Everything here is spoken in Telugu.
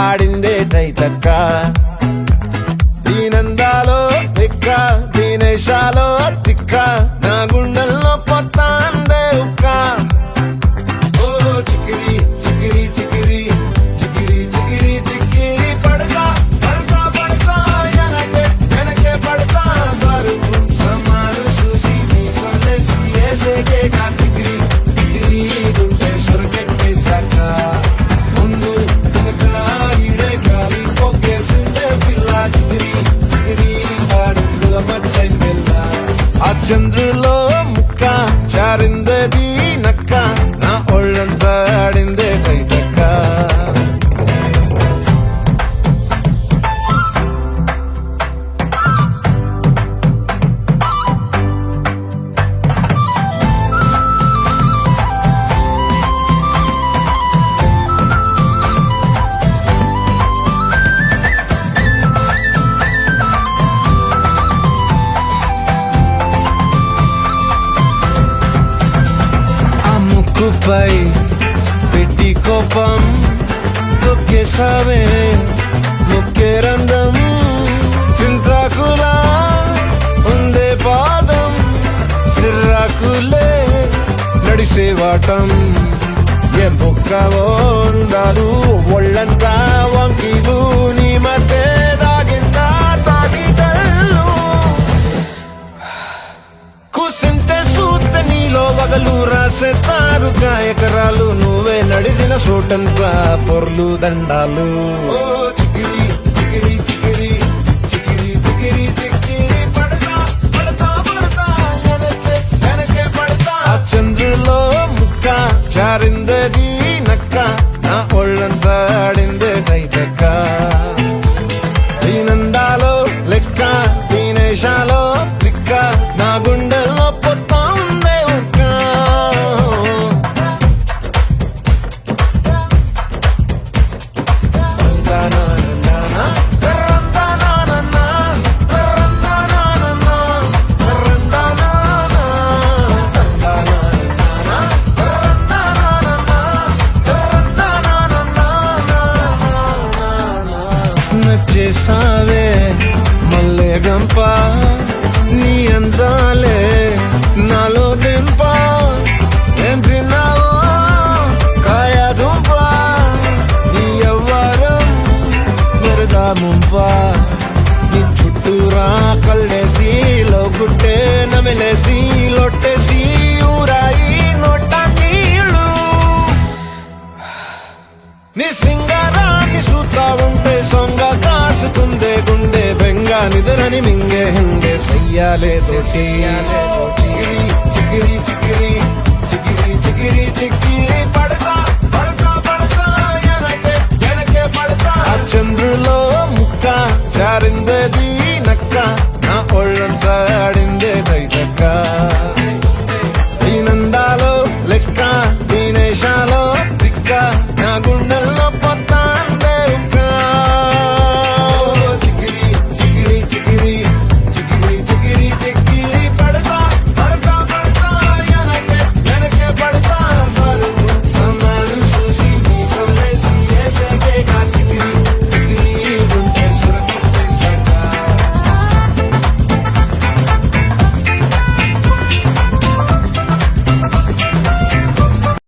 ఆడిందే తైతక్క దీనందాలో తిక్క దీనేశాలో తిక్క నా గుండెల్లో పొత్తాందే ఉక్క ఓ చికిరి చికిరి చికిరి చికిరి చికిరి చికిరి పడతా పడతా పడతా ఎనకే ఎనకే పడతా సరుకు సమారు చూసి మీ సొల్లేసి ఏసేకే కా చికిరి చికిరి గుండె సొరకెట్టేశాక ముందు వెనక ఈడే గాలి పొగ్గేసిందే పిల్ల చికిరి చికిరి ఆడుల మచ్చై పిల్ల ఆ చంద్రులో ముక్క చారిందది నక్క నా ఒళ్ళంతా ఆడిందే తైతక్క ముక్కుపై పెట్టి కోపం తొక్కేసావే ముక్కే రంధ్రం చింతాకులా ఉందే పాదం సిర్రాకులే నడిసేవాటం ఏం బొక్కవో ఉండాలు ఒళ్ళంతా వంకీలు నీ మధ్య దాగిందా తాగిదళ్ళు కూసింతే సూత నీలో వగలు రాసేతారు గాయకరాలు నువ్వే నడిసిన చోటంతా పొర్లు దండాలు ఓ చికిరి చికిరి చికిరి చికిరి చికిరి చికిరి పడతా పడతా పడతా ఎనకే ఎనకే పడతా ఆ చంద్రులో ముక్క చారిందది నక్క నా ఒళ్ళంతా ఆడిందే తైతక్క దీనందాలో లెక్క దీనేశాలో తిక్క నా గుండెల్లో పొత్తా ఉందే ఉక్క నచ్చేసావే మల్లె గంప నీ అందాలే నాలో దింప ఏం తిన్నావో కాయ దుంప నీ ఎవ్వరం మెరదా ముంప నీ చుట్టూరా కళ్ళేసి లోగుట్టే నమిలేసి లొట్టేసి ఊరాయి నోట నీళ్ళు నీ సింగారాన్ని చూతా ఉంటే సొంగ కాసుకుందే గుండె బెంగ నిదరని మింగే హంగే సయ్యాలే సోసియాలే చికిరి చికిరి చికిరి చికిరి చికిరి చికిరి పడతా పడతా పడతా ఎనకే ఎనకే పడతా ఆ చంద్రులో ముక్క చారిందది